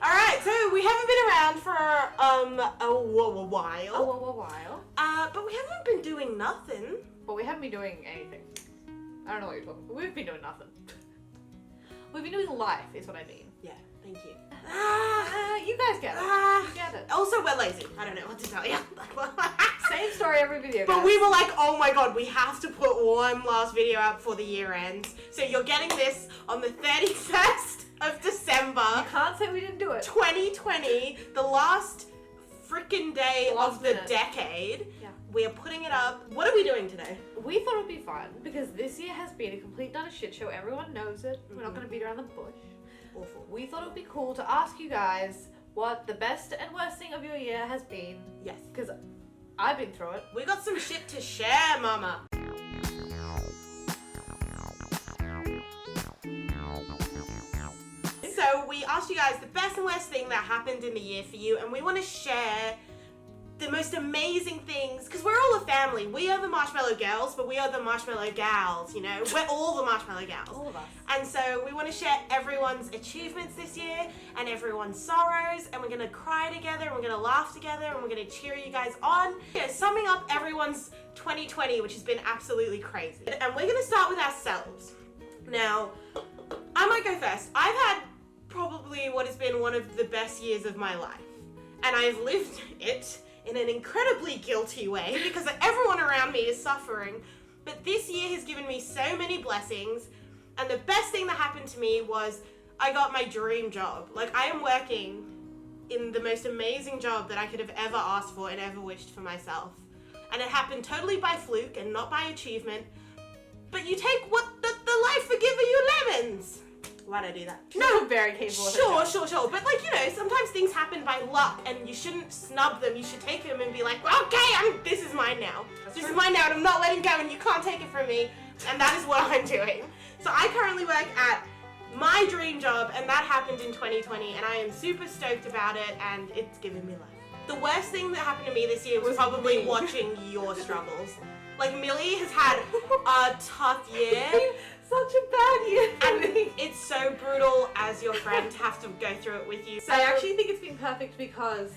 Alright, so we haven't been around for a while. But we haven't been doing nothing. But we haven't been doing anything. I don't know what you're talking about. We've been doing nothing. We've been doing life, is what I mean. Yeah, thank you. You guys get it. You get it. Also, we're lazy. I don't know what to tell you. Same story every video, guys. But we were like, oh my god, we have to put one last video out before the year ends. So you're getting this on the 31st of December. You can't say we didn't do it. 2020, the last freaking day of the decade. Yeah. We are putting it up. What are we doing today? We thought it would be fun because this year has been a complete and utter shit show. Everyone knows it. We're not going to beat around the bush. Awful. We thought it would be cool to ask you guys what the best and worst thing of your year has been. Yes. Because I've been through it. We got some shit to share, mama. So we asked you guys the best and worst thing that happened in the year for you, and we want to share the most amazing things, because we're all a family. We are the Marshmallow girls, but we are the Marshmallow gals, you know? We're all the Marshmallow gals. All of us. And so we want to share everyone's achievements this year and everyone's sorrows, and we're going to cry together, and we're going to laugh together, and we're going to cheer you guys on. Yeah, summing up everyone's 2020, which has been absolutely crazy. And we're going to start with ourselves. Now, I might go first. I've had probably what has been one of the best years of my life, and I've lived it in an incredibly guilty way because everyone around me is suffering. But this year has given me so many blessings, and the best thing that happened to me was I got my dream job. Like, I am working in the most amazing job that I could have ever asked for and ever wished for myself. And it happened totally by fluke and not by achievement. But you take what the life will give you lemons. Why'd I do that? No, very capable of it. Sure. But like, you know, sometimes things happen by luck and you shouldn't snub them. You should take them and be like, well, okay, this is mine now. This is mine now and I'm not letting go and you can't take it from me. And that is what I'm doing. So I currently work at my dream job, and that happened in 2020, and I am super stoked about it, and it's given me life. The worst thing that happened to me this year was probably watching your struggles. Like, Millie has had a tough year. Such a bad year for And me. it's so brutal as your friend to have to go through it with you. So I actually think it's been perfect because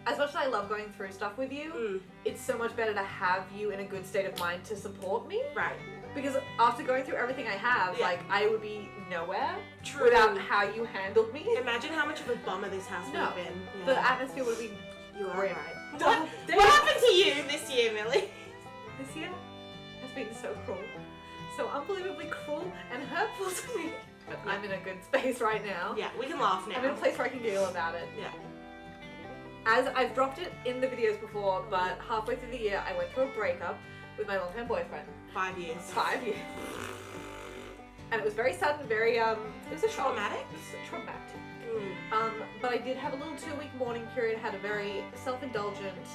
as much as I love going through stuff with you, it's so much better to have you in a good state of mind to support me. Right. Because after going through everything I have, Yeah. like, I would be nowhere True. without how you handled me. Imagine how much of a bummer this house would have been. The atmosphere would have been You are grim. right. What happened to you this year, Millie? This year has been so cruel. So unbelievably cruel and hurtful to me. But I'm in a good space right now. Yeah, we can laugh now. I'm in a place where I can giggle about it. Yeah. As I've dropped it in the videos before, but halfway through the year I went through a breakup with my long-term boyfriend. 5 years. 5 years. And it was very sudden, very, it was a shock. Traumatic? It was traumatic. But I did have a little 2-week mourning period, had a very self-indulgent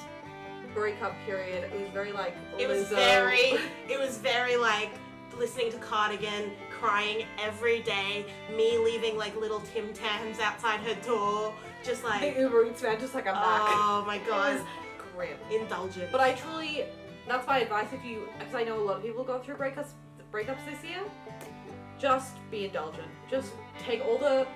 breakup period. It was very like It was very like listening to Cardigan, crying every day, me leaving like little Tim Tams outside her door, just like the Uber Eats man, just like I'm back. Oh my god. It was grim. Indulgent. But I truly, that's my advice if you, because I know a lot of people go through breakups this year, just be indulgent. Just take all the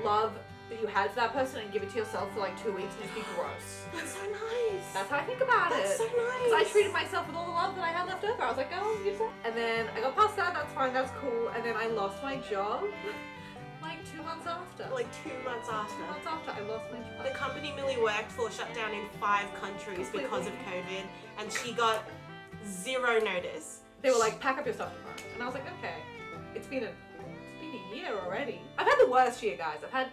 love that you had for that person and give it to yourself for like 2 weeks and just be gross. That's so nice. That's how I think about it. That's so nice. Because I treated myself with all the love that I had left over. I was like, oh, use that. And then I got past that, that's fine, that's cool. And then I lost my job like 2 months after. Like 2 months after. 2 months after I lost my job. The company Millie worked for shut down in 5 countries because of COVID, and she got 0 notice. They were like, pack up your stuff tomorrow. And I was like, okay. It's been a year already. I've had the worst year, guys. I've had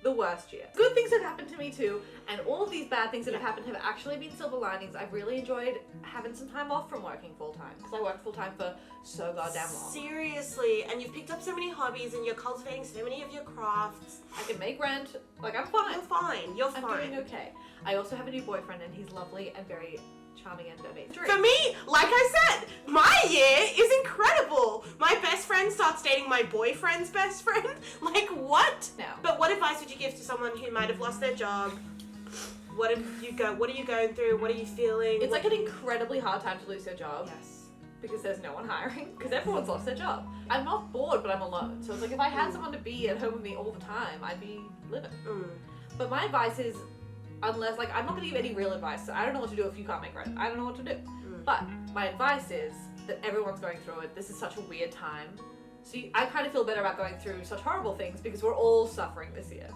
the worst year. Good things have happened to me too, and all of these bad things that have happened have actually been silver linings. I've really enjoyed having some time off from working full-time, because I worked full-time for so goddamn long. Seriously, and you've picked up so many hobbies and you're cultivating so many of your crafts. I can make rent, like I'm fine. You're fine, you're fine. I'm doing okay. I also have a new boyfriend and he's lovely and very charming and amazing. For me, like I said, my year is incredible. My best friend starts dating my boyfriend's best friend. Like, what? No. But what advice would you give to someone who might have lost their job? What are you going through? What are you feeling? It's like an incredibly hard time to lose your job. Yes. because there's no one hiring, because everyone's lost their job. I'm not bored, but I'm alone. So it's like if I had someone to be at home with me all the time, I'd be living. But my advice is, unless, like, I'm not going to give any real advice. So I don't know what to do if you can't make rent. I don't know what to do. But my advice is that everyone's going through it. This is such a weird time. So I kind of feel better about going through such horrible things because we're all suffering this year.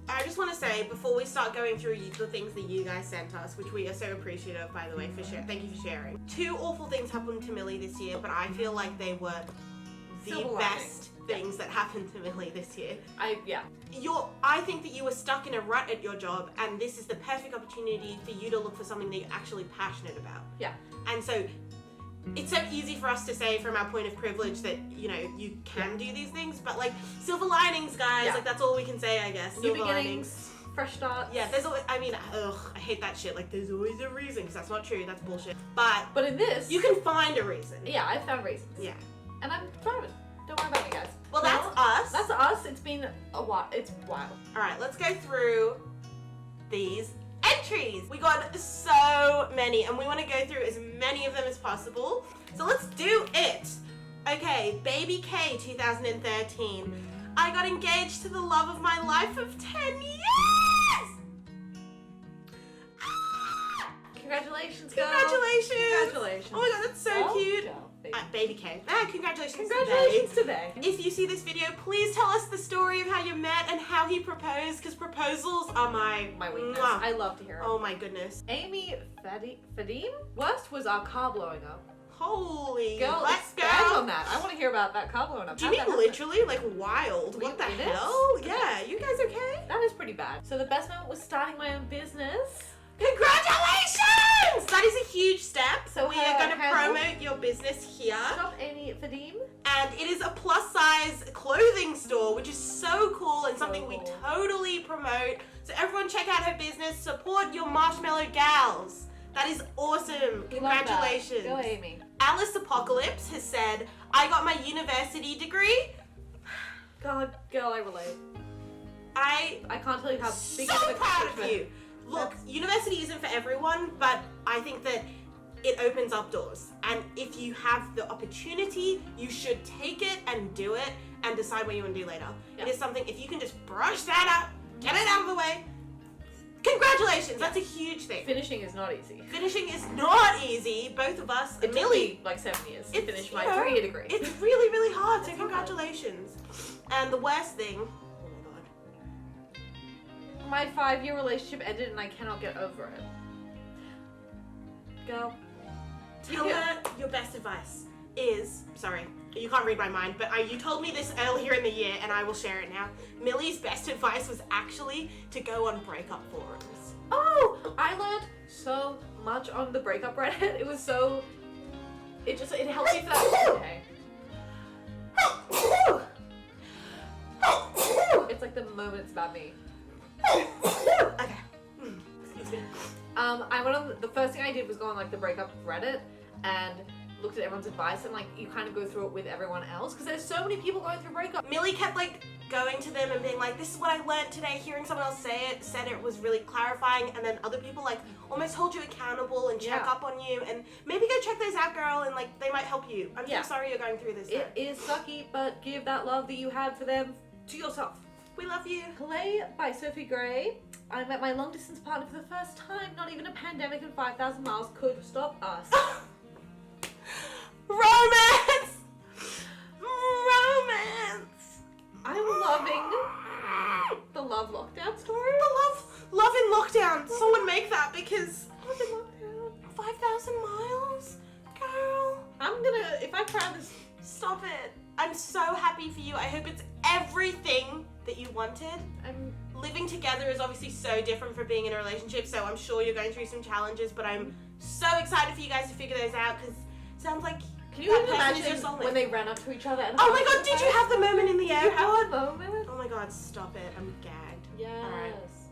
I just want to say, before we start going through the things that you guys sent us, which we are so appreciative of, by the way, for sharing. Thank you for sharing. 2 awful things happened to Millie this year, but I feel like they were the Silver best things that happened to Millie this year. I think that you were stuck in a rut at your job, and this is the perfect opportunity for you to look for something that you're actually passionate about. Yeah. And so it's so easy for us to say from our point of privilege that, you know, you can do these things, but like, silver linings, guys. Yeah. Like, that's all we can say, I guess. New Silver beginnings, fresh starts. Yeah, there's always, I mean, I hate that shit. Like, there's always a reason, because that's not true. That's bullshit. But in this, you can find a reason. Yeah, I've found reasons. Yeah. And I'm thriving. Don't worry about me, guys. Well, that's us. That's us. It's been a while. It's wild. All right, let's go through these entries. We got so many, and we want to go through as many of them as possible. So let's do it. Okay, Baby K 2013. I got engaged to the love of my life of 10 years. Congratulations, girl. Congratulations. Congratulations. Oh my god, that's so cute. Girl, baby. Baby K. Congratulations. Congratulations today. If you see this video, please tell us the story of how you met and how he proposed, because proposals are my weakness. Mwah. I love to hear it. Oh my goodness. Amy Fadim? Worst was our car blowing up. Holy, Girl, let's go. expand on that. I want to hear about that car blowing up. Do you mean literally? Like wild? What the It is. hell? Yeah, you guys okay? That is pretty bad. So the best moment was starting my own business. Congratulations! That is a huge step. So we are going to handle- promote your business here. Shop Amy Fadim. And it is a plus size clothing store, which is so cool and something we cool. totally promote. So everyone check out her business, support your Marshmallow gals. That is awesome. We love that. Congratulations. Go Amy. Alice Apocalypse has said, I got my university degree. God, girl, I relate. I can't tell you how so big of a proud of accomplishment. you. Look, university isn't for everyone, but I think that it opens up doors. And if you have the opportunity, you should take it and do it and decide what you want to do later. Yeah. It is something, if you can just brush that up, get it out of the way, congratulations, that's a huge thing. Finishing is not easy. Finishing is not easy. Both of us, It took Millie, me like 7 years to it's, finish you my know, 3-year degree. It's really, really hard, so It's hard. congratulations. And the worst thing, oh my god. My 5-year relationship ended and I cannot get over it. Girl. Tell her your best advice is, sorry, you can't read my mind, but you told me this earlier in the year and I will share it now. Millie's best advice was actually to go on breakup forums. Oh! I learned so much on the breakup Reddit. It was so... It helped me for that. Okay. It's like the moment it's about me. Okay. Excuse me. I went on, the first thing I did was go on like the breakup Reddit and looked at everyone's advice, and like you kind of go through it with everyone else because there's so many people going through breakup. Millie kept like going to them and being like, this is what I learned today. Hearing someone else said it was really clarifying, and then other people like almost hold you accountable and check Yeah. up on you, and maybe go check those out, girl, and like they might help you. I'm Yeah. so sorry you're going through this. It is sucky, but give that love that you had for them to yourself. We love you. Play by Sophie Gray. I met my long distance partner for the first time. Not even a pandemic and 5,000 miles could stop us. Romance! Romance! I'm loving the love lockdown story. The love in lockdown. Someone make that, because Love in lockdown. 5,000 miles? Girl. I'm gonna, if I cry this, Stop it. I'm so happy for you. I hope it's everything that you wanted. I'm Living together is obviously so different from being in a relationship, so I'm sure you're going through some challenges, but I'm so excited for you guys to figure those out, because it sounds like Can you that even person is your imagine soulmate. when they ran up to each other and Oh my god, did you have the moment in the Did you have airport? a moment? Oh my god, stop it. I'm gagged. Yes.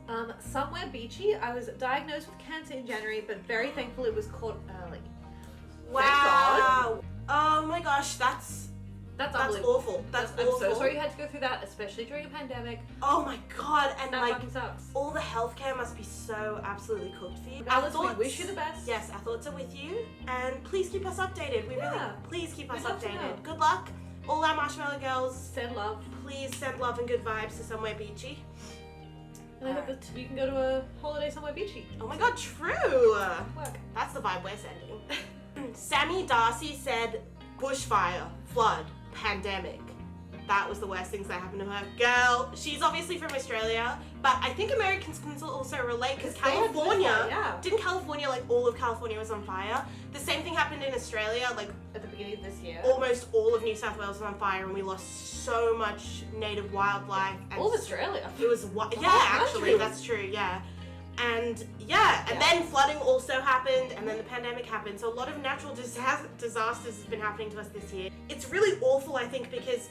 Alright. Somewhere beachy. I was diagnosed with cancer in January, but very thankful it was caught early. Wow. Oh my gosh, that's unbelievable. awful. That's I'm awful. so sorry you had to go through that, especially during a pandemic. Oh my god, and That like fucking sucks. all the healthcare must be so absolutely cooked for you. Alice, we wish you the best. Yes, our thoughts are with you, and please keep us updated. Please keep us We'd love to know. updated. Good luck, all our Marshmallow girls. Send love. Please send love and good vibes to somewhere beachy. And I hope that you can go to a holiday somewhere beachy. Oh my god, true! Work. That's the vibe we're sending. Sammy Darcy said bushfire, flood, pandemic. That was the worst things that happened to her. Girl, she's obviously from Australia, but I think Americans can also relate because They had California, bushfire, yeah. didn't California, like all of California was on fire? The same thing happened in Australia, like At the beginning of this year. almost all of New South Wales was on fire and we lost so much native wildlife. And All of Australia. it was, The yeah, whole actually, country. that's true, yeah. And yeah, and then flooding also happened, and then the pandemic happened. So a lot of natural disasters has been happening to us this year. It's really awful, I think, because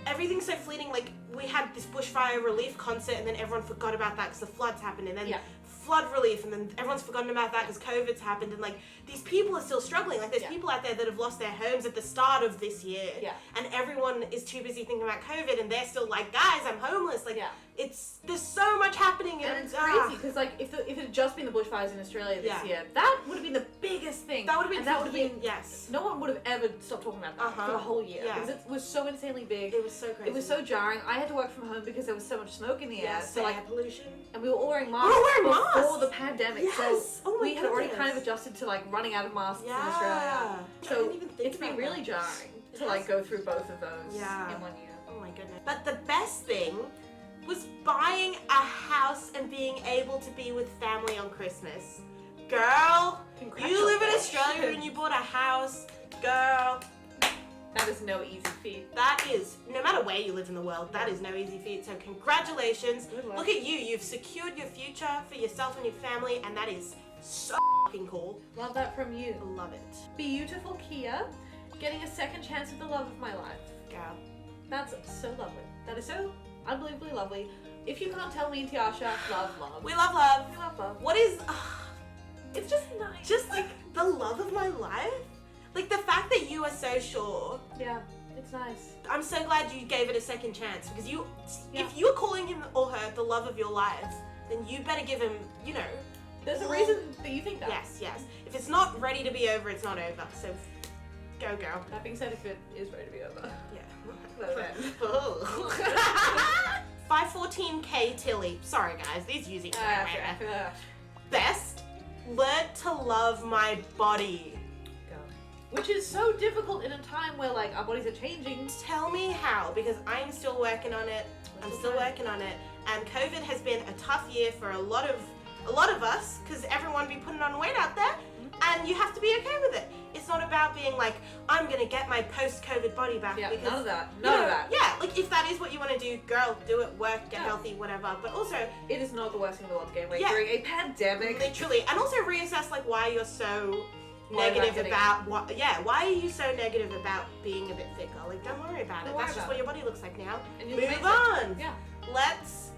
everything's so fleeting. Like, we had this bushfire relief concert, and then everyone forgot about that because the floods happened, and then flood relief, and then everyone's forgotten about that because COVID's happened, and like, these people are still struggling. Like, there's people out there that have lost their homes at the start of this year, and everyone is too busy thinking about COVID, and they're still like, guys, I'm homeless. Like, there's so much happening, And it's crazy because, like, if it had just been the bushfires in Australia this year, that would have been the biggest thing. That would have been, that would have been, yes. No one would have ever stopped talking about that for the whole year because it was so insanely big. It was so crazy. It was so jarring. I had to work from home because there was so much smoke in the air. So like pollution. And we were all wearing masks before the pandemic. Yes. So we had already kind of adjusted to like running out of masks in Australia. So it's been really jarring to like go through both of those in 1 year. Oh my goodness. But the best thing was buying a house and being able to be with family on Christmas. Girl, you live in Australia and you bought a house. Girl, that is no easy feat. that is, no matter where you live in the world, that is no easy feat. So congratulations. Good luck. Look at you. You've secured your future for yourself and your family, and that is so fucking cool. Love that from you. Love it. Beautiful Kia, getting a second chance with the love of my life. Girl. That's so lovely. That is so unbelievably lovely. If you can't tell me and Tiasha, love, love. We love love. We love love. What is... It's just nice. just like the love of my life. Like the fact that you are so sure. Yeah, it's nice. I'm so glad you gave it a second chance because if you're calling him or her the love of your life, then you better give him, you know. There's a reason that you think that. Yes. If it's not ready to be over, it's not over. So go girl. That being said, if it is ready to be over. Yeah. Oh. 514K Tilly. Sorry guys, these using best. Learn to love my body. Which is so difficult in a time where like our bodies are changing. Tell me how, because I'm still working on it. I'm still working on it. And COVID has been a tough year for a lot of us, because everyone be putting on weight out there, and you have to be okay with it. It's not about being like, I'm gonna get my post-COVID body back. Yeah, because, none of that. None of that. Yeah, like if that is what you want to do, girl, do it, work, get healthy, whatever. But also, it is not the worst thing in the world to gain weight during a pandemic. Literally. And also reassess like why you're so negative about why are you so negative about being a bit thicker? Like, don't worry about it. That's just what your body looks like now. And move on. Yeah. Let's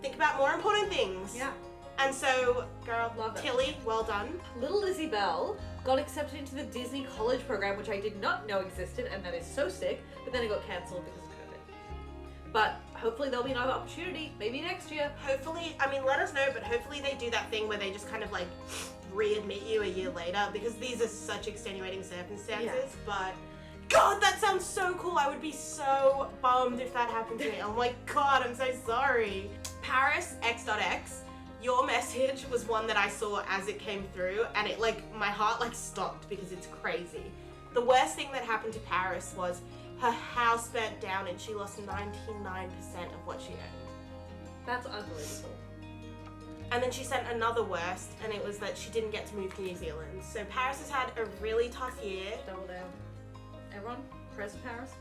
think about more important things. Yeah. And so, girl, Love it. Tilly, well done. Little Lizzie Bell got accepted into the Disney College program, which I did not know existed, and that is so sick, but then it got cancelled because of COVID. But hopefully there'll be another opportunity, maybe next year. Hopefully, I mean, let us know, but hopefully they do that thing where they just kind of like readmit you a year later, because these are such extenuating circumstances, but God, that sounds so cool. I would be so bummed if that happened to me. Oh my God, I'm so sorry. Paris X.X, your message was one that I saw as it came through, and it like, my heart like stopped because it's crazy. The worst thing that happened to Paris was her house burnt down and she lost 99% of what she owned. That's unbelievable. And then she sent another worst, and it was that she didn't get to move to New Zealand. So Paris has had a really tough year. Double down. Everyone, press Paris.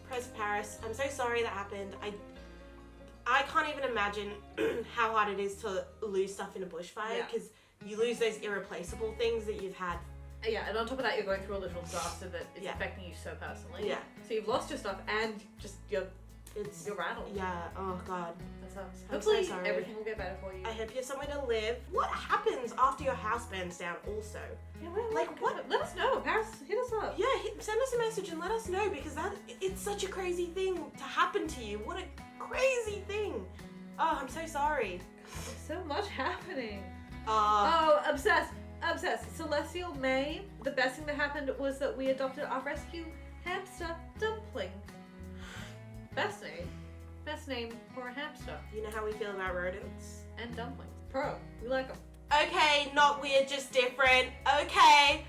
Press Paris. I'm so sorry that happened. I can't even imagine how hard it is to lose stuff in a bushfire, because you lose those irreplaceable things that you've had. Yeah, and on top of that, you're going through a literal disaster that is affecting you so personally. Yeah. So you've lost your stuff and just you're rattled. Yeah, oh God. That sucks. I'm so Hopefully sorry. everything will get better for you. I hope you have somewhere to live. What happens after your house burns down also? Yeah, Like, what? Let us know. Paris, hit us up. Yeah, send us a message and let us know, because it's such a crazy thing to happen to you. What a crazy thing. Oh, I'm so sorry. So much happening. Oh, Oh, obsessed. Celestial May. The best thing that happened was that we adopted our rescue hamster, Dumpling. Best name for a hamster. you know how we feel about rodents? And dumplings. Pro. We like them. Okay, not weird, just different. Okay.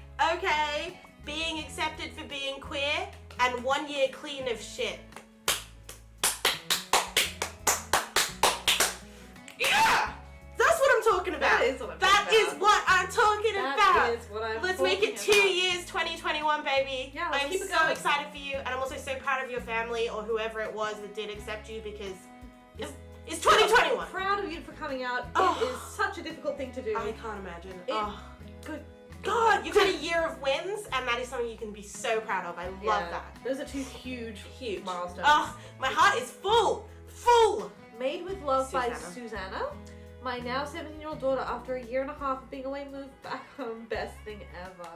Being accepted for being queer and 1 year clean of shit. Yeah! That's what I'm talking about. That is what I'm That talking is about. what I'm talking about. That is what I'm Let's make it talking 2 about. years, 2021, baby. Yeah, let's I'm keep it so going. excited for you, and I'm also so proud of your family or whoever it was that did accept you because it's 2021. I'm proud of you for coming out. Oh. It is such a difficult thing to do. I can't imagine. Good God, you've had a year of wins, and that is something you can be so proud of. I love Yeah. that. Those are two huge milestones. Oh, my heart is full. Made with Love by Susanna. Susanna. My now 17-year-old daughter, after a year and a half of being away, moved back home. Best thing ever.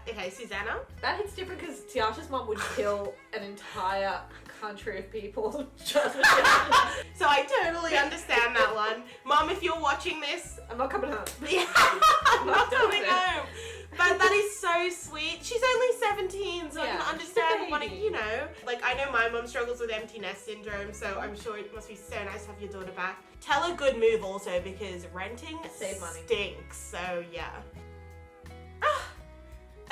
Okay, Susanna. That hits different because Tiasha's mom would kill an entire country of people just for Tiasha. So I totally understand that one. Mom, if you're watching this, I'm not coming home. yeah, I'm not doing coming it. home. But that is so sweet. She's only 17, so I Yeah, can she's a understand wanting, baby. you know. Like, I know my mom struggles with empty nest syndrome, so I'm sure it must be so nice to have your daughter back. Tell a good move also, because renting Save money. stinks, so yeah.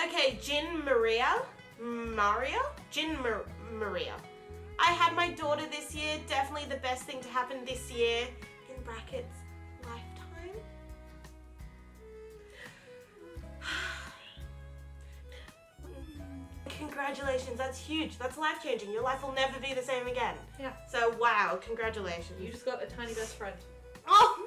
Okay, Maria. I had my daughter this year. Definitely the best thing to happen this year. In brackets, lifetime. Congratulations, that's huge. That's life-changing. Your life will never be the same again. Yeah. So, wow, congratulations. You just got a tiny best friend. Oh!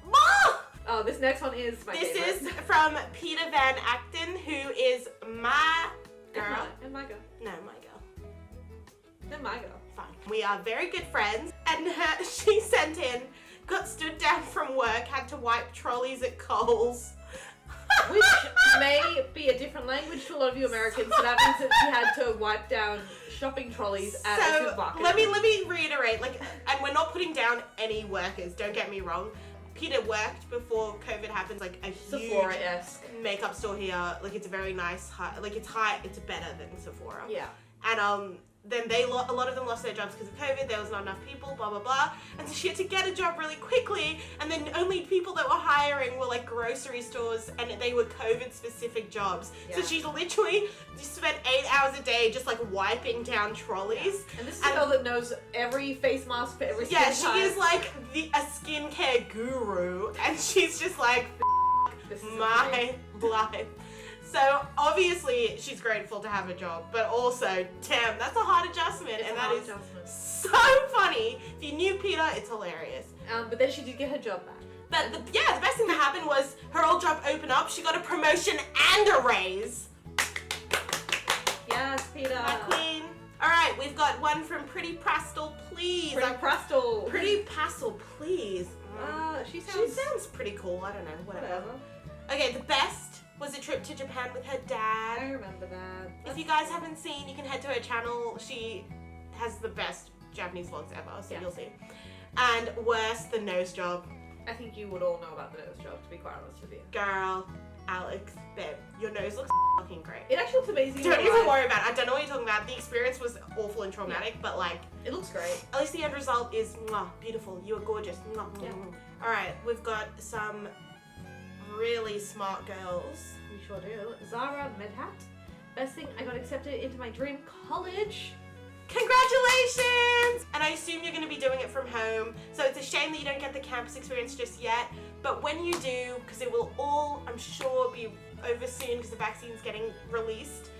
Mom! Oh, this next one is my This favorite. is from Peter Van Acton, who is my girl. And my girl. No, my girl. And my girl. Fine. We are very good friends, and she sent in, got stood down from work, had to wipe trolleys at Coles. Which may be a different language to a lot of you Americans, so that means that she had to wipe down shopping trolleys at a supermarket. let me reiterate, like, and we're not putting down any workers, don't get me wrong. Peter worked before COVID happened, like a huge Sephora-esque. makeup store here. Like, it's a very nice, it's better than Sephora. Yeah. And then a lot of them lost their jobs because of COVID. There was not enough people, blah, blah, blah. And so she had to get a job really quickly. And then only people that were hiring were like grocery stores, and they were COVID specific jobs. Yeah. So she literally just spent 8 hours a day just like wiping down trolleys. And this is a girl that knows every face mask for every skin Yeah, she type. is like a skincare guru. And she's just like, This is my life. So obviously she's grateful to have a job, but also, damn, that's a hard adjustment, It's and a that hard is adjustment. so funny. If you knew Peter, it's hilarious. But then she did get her job back. But the best thing that happened was her old job opened up. She got a promotion and a raise. Yes, Peter. My queen. All right, we've got one from Pretty Pastel, please. Pretty Prastal. Pretty Pastel, please. She She sounds sounds pretty cool. I don't know, whatever. whatever. Okay, the best was a trip to Japan with her I dad. remember that. If you guys haven't seen, you can head to her channel. She has the best Japanese vlogs ever, so Yeah. you'll see. And worse, the nose job. I think you would all know about the nose job, to be quite honest with you. Girl, Alex, babe, your nose looks fucking great. It actually looks amazing. in Don't real even life. worry about it. I don't know what you're talking about. The experience was awful and traumatic, but like, It looks great. at least the end result is mwah, beautiful. You are gorgeous. Mwah, mwah, Yeah. mwah. All right, we've got some really smart girls. We sure do. Zara Medhat. Best thing, I got accepted into my dream college. Congratulations! And I assume you're going to be doing it from home, so it's a shame that you don't get the campus experience just yet, but when you do, because it will all, I'm sure, be over soon because the vaccine's getting released,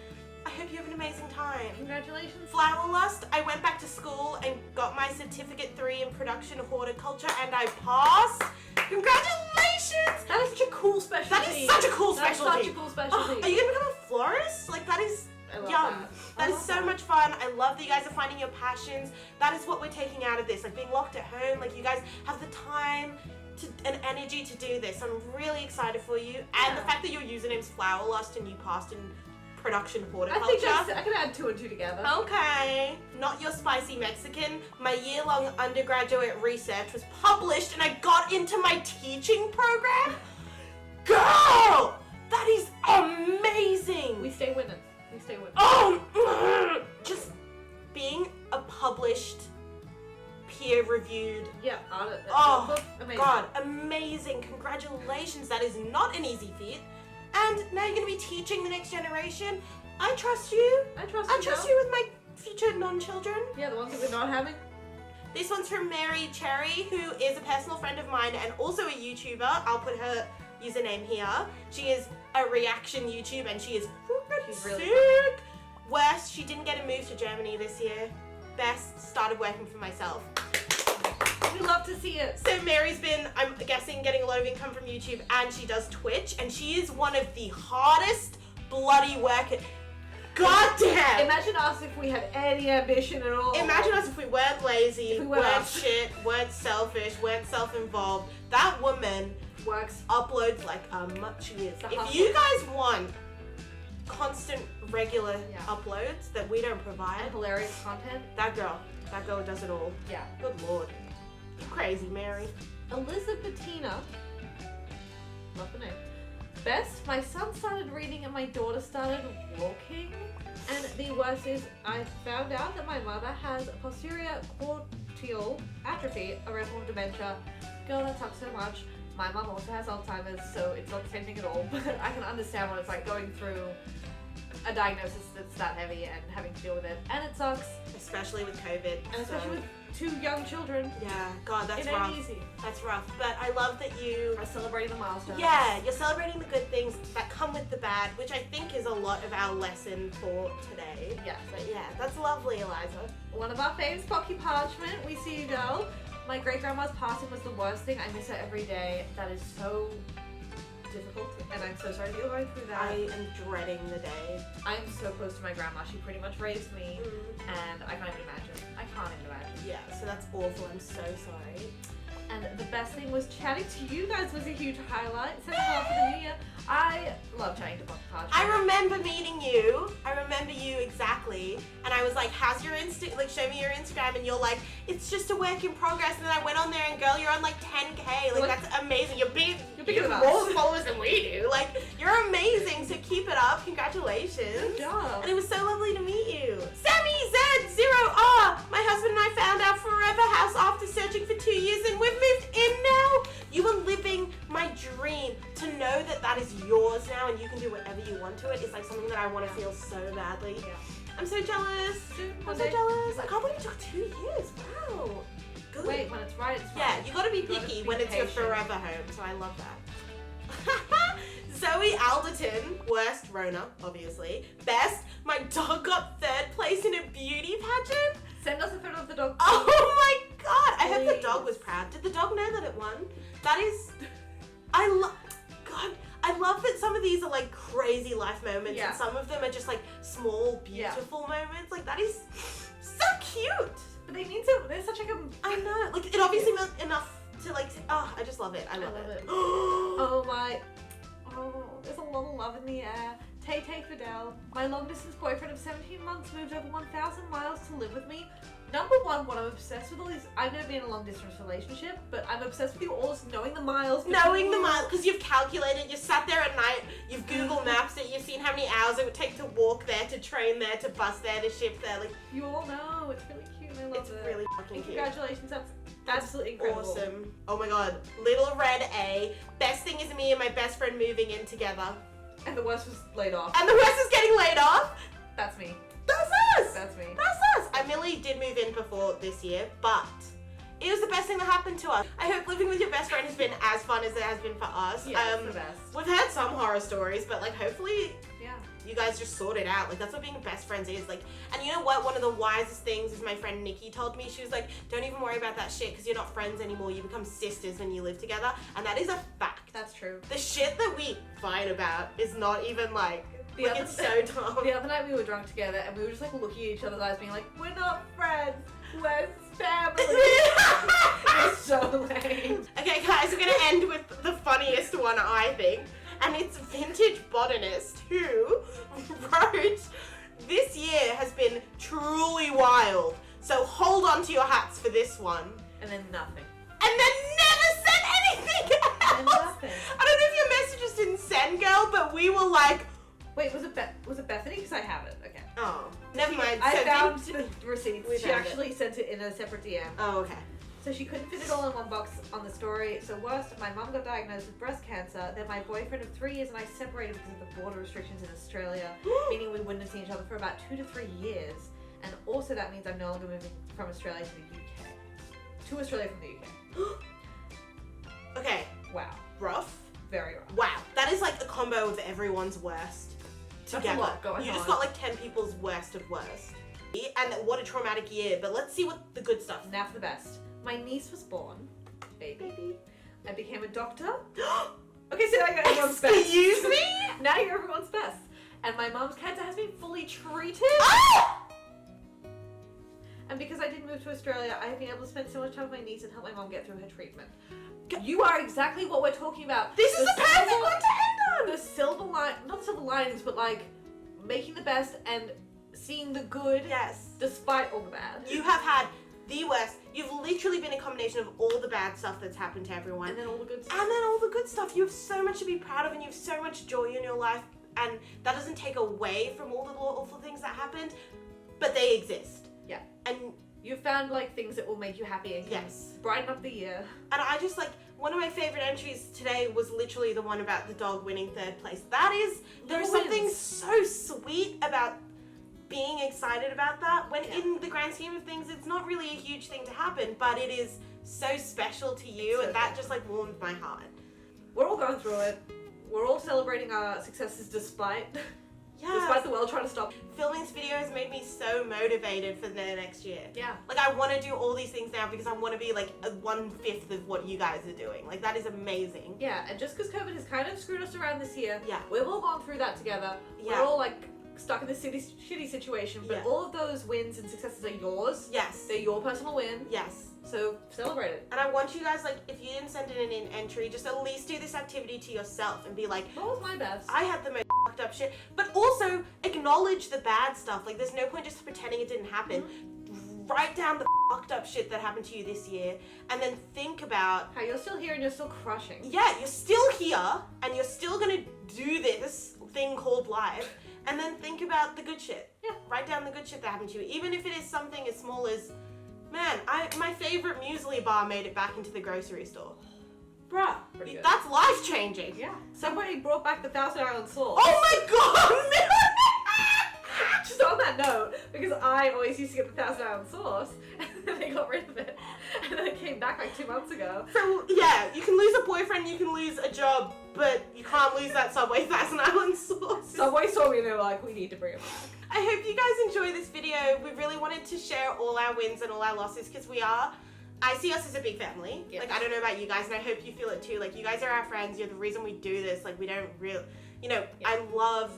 I hope you have an amazing time. Congratulations. Flower Lust, I went back to school and got my certificate 3 in production horticulture, and I passed. Congratulations! That is such a cool specialty. That is such a cool That's specialty. such a cool Oh, specialty. are you going to become a florist? Like, that is I love yum. that. That I is love so that. much fun. I love that you guys are finding your passions. That is what we're taking out of this. Like, being locked at home, like, you guys have the time and energy to do this. I'm really excited for you. And the Yeah. fact that your username's Flower Lust and you passed in production I horticulture. think I can add 2 and 2 together. Okay. Not your spicy Mexican. My year-long undergraduate research was published and I got into my teaching program. Girl! That is amazing! We stay winning. We stay winning. Oh! Just being a published, peer-reviewed... Yeah, audit. Oh, amazing. God, amazing. Congratulations. That is not an easy feat. And now you're going to be teaching the next generation. I trust you. I trust you with my future non-children. Yeah, the ones that we're not having. This one's from Mary Cherry, who is a personal friend of mine and also a YouTuber. I'll put her username here. She is a reaction YouTube and she is She's really sick. Worst, she didn't get a move to Germany this year. Best, started working for myself. We love to see it. So Mary's been, I'm guessing, getting a lot of income from YouTube and she does Twitch and she is one of the hardest bloody workers. God damn! Imagine us if we had any ambition at all. Imagine us if we weren't lazy, If we weren't weren't shit, weren't selfish, weren't self-involved. That woman Works. uploads like a much is. The If hustle. you guys want constant, regular Yeah. uploads that we don't And provide, hilarious content. that girl does it all. Yeah. Good lord. You crazy, Mary. Elizabettina. Love the name. Best, my son started reading and my daughter started walking. And the worst is, I found out that my mother has posterior cortical atrophy, a rare form of dementia. Girl, that sucks so much. My mom also has Alzheimer's, so it's not the same thing at all. But I can understand what it's like going through a diagnosis that's that heavy and having to deal with it. And it sucks. Especially with COVID. And especially with 2 young children. Yeah, God, that's it ain't rough. easy. That's rough. But I love that you... Are celebrating the milestones. Yeah, you're celebrating the good things that come with the bad, which I think is a lot of our lesson for today. Yes. But yeah, that's lovely, Eliza. One of our faves, Pocky Parchment. We see you, girl. My great-grandma's passing was the worst thing. I miss her every day. That is so difficult, and I'm so sorry that you're going through that. I am dreading the day. I'm so close to my grandma. She pretty much raised me, and I can't even imagine. I can't even imagine. Yeah, so that's awful. I'm so sorry. And the best thing was chatting to you guys was a huge highlight. Second half of the new year. I love chatting to Pocky Parchment. I remember meeting you. I remember you exactly. And I was like, how's your like, show me your Instagram. And you're like, it's just a work in progress. And then I went on there and girl, you're on like 10K. Like, What? that's amazing. You're bigger than us. more followers than we do. Like, you're amazing. So keep it up. Congratulations. Good job. And it was so lovely to meet you. Sammy Z0R. My husband and I found our forever house after searching for 2 years and we've moved in now. You are living my dream. To know that that is yours now and you can do whatever you want to it is like something that I want to feel so badly. Yeah. I'm so jealous. I'm so jealous. I can't believe it took 2 years. Wow. Good. Wait, when it's right, it's Yeah, right. you gotta be You gotta picky be when it's your patient. forever home, so I love that. Zoe Alderton, worst Rona, obviously. Best, my dog got 3rd place in a beauty pageant. Send us a photo of the dog. Oh my god! I hope the Please. dog was proud. Did the dog know that it won? That is, God, I love that some of these are like crazy life moments Yeah. and some of them are just like small, beautiful moments. Like that is so cute. But they mean so. They're such like a. I know. Like it obviously meant enough to like. Oh, I just love it. I love it. Oh my. Oh, there's a lot of love in the air. Tay Tay Fidel, my long distance boyfriend of 17 months, moved over 1,000 miles to live with me. Number one, what I'm obsessed with all is I've never been in a long distance relationship, but I'm obsessed with you all just knowing the miles. Knowing the miles, because you've calculated, you sat there at night, you've Google Maps it, you've seen how many hours it would take to walk there, to train there, to bus there, to ship there. Like, You all know. It's really cute and I love it's it. really fucking And cute. congratulations, that's absolutely incredible. Awesome. Oh my god. Little Red A. Best thing is me and my best friend moving in together. And the worst was laid off. And the West is getting laid off. That's me. That's us! That's me. That's us! I Millie did move in before this year, but it was the best thing that happened to us. I hope living with your best friend has been as fun as it has been for us. Yeah, it's the best. We've had some horror stories, but like hopefully Yeah. you guys just sort it out. Like that's what being best friends is. Like, and you know what? One of the wisest things is my friend Nikki told me. She was like, "Don't even worry about that shit because you're not friends anymore. You become sisters when you live together," and that is a fact. That's true. The shit that we fight about is not even like it's so dumb. The other night we were drunk together and we were just like looking at each other's eyes being like, we're not friends, we're family. It's so lame. Okay, guys, we're gonna end with the funniest one, I think. And it's Vintage Botanist, who road. This year has been truly wild. So hold on to your hats for this one. And then nothing. And then never said anything else. And nothing. I don't know if your messages didn't send, girl, but we were like, Wait, was it Bethany? Because I have it. Okay. oh, never mind. I So found didn't- the receipts. We She found it. actually sent it in a separate DM. Oh, okay. So she couldn't fit it all in one box on the story. So worst, my mum got diagnosed with breast cancer. Then my boyfriend of 3 years and I separated because of the border restrictions in Australia, meaning we wouldn't have seen each other for about 2 to 3 years. And also that means I'm no longer moving from Australia to the UK. To Australia from the UK. Okay, Wow. rough. Very rough. Wow, that is like a combo of everyone's worst That's together. a lot going You just on. got like 10 people's worst of worst. And what a traumatic year, but let's see what the good stuff. Now for the best. My niece was born. Baby. I became a doctor. Okay, so now you're everyone's best. Excuse me? Now you're everyone's best. And my mom's cancer has been fully treated. Ah! And because I did move to Australia, I have been able to spend so much time with my niece and help my mom get through her treatment. You are exactly what we're talking about. This is the perfect silver- one to end on! The silver line, not silver linings, but like making the best and seeing the good Yes. despite all the bad. You have had the worst. You've literally been a combination of all the bad stuff that's happened to everyone. And then all the good stuff. And then all the good stuff. You have so much to be proud of and you have so much joy in your life. And that doesn't take away from all the awful things that happened, but they exist. Yeah. And You found like things that will make you happy and can yes. brighten up the year. And I just like, one of my favorite entries today was literally the one about the dog winning 3rd place. There's Little something wins. so sweet about being excited about that when Yeah. in the grand scheme of things, it's not really a huge thing to happen, but it is so special to you It's so and that good. just like warmed my heart. We're all going through it. We're all celebrating our successes despite Yeah. the world trying to stop. Filming this video has made me so motivated for the next year. Yeah. Like I want to do all these things now because I want to be like 1/5 of what you guys are doing. Like that is amazing. Yeah, and just because COVID has kind of screwed us around this year, Yeah. we've all gone through that together. Yeah. We're all like stuck in this shitty situation, but Yeah. all of those wins and successes are yours. Yes. They're your personal win, Yes. so celebrate it. And I want you guys, like, if you didn't send in an entry, just at least do this activity to yourself and be like, What was my best? I had the most fucked up shit. But also acknowledge the bad stuff. Like, there's no point just pretending it didn't happen. Write down the fucked up shit that happened to you this year, and then think about, How you're still here and you're still crushing. yeah, you're still here, and you're still gonna do this thing called life, and then think about the good shit. Yeah. Write down the good shit that happened to you, even if it is something as small as, man, my favorite muesli bar made it back into the grocery store. Bruh, Pretty good. that's life changing. Yeah. Somebody brought back the 1,000 Island sauce. Oh my god! Just on that note, because I always used to get the 1,000 Island sauce, and then they got rid of it, and then it came back like 2 months ago. So yeah, you can lose a boyfriend, you can lose a job, but you can't lose that Subway 1,000 Island sauce. Subway saw me and they were like, we need to bring it back. I hope you guys enjoy this video. We really wanted to share all our wins and all our losses because I see us as a big family. Yes. Like, I don't know about you guys, and I hope you feel it too. Like, you guys are our friends. You're the reason we do this. Like, we don't really, Yeah. I love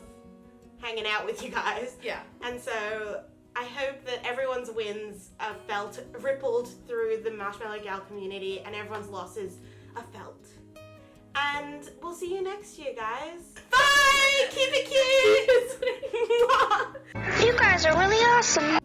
hanging out with you guys. Yeah. And so I hope that everyone's wins are felt, rippled through the Marshmallow Gal community, and everyone's losses are felt. And we'll see you next year, guys. Bye! Keep it cute! You guys are really awesome.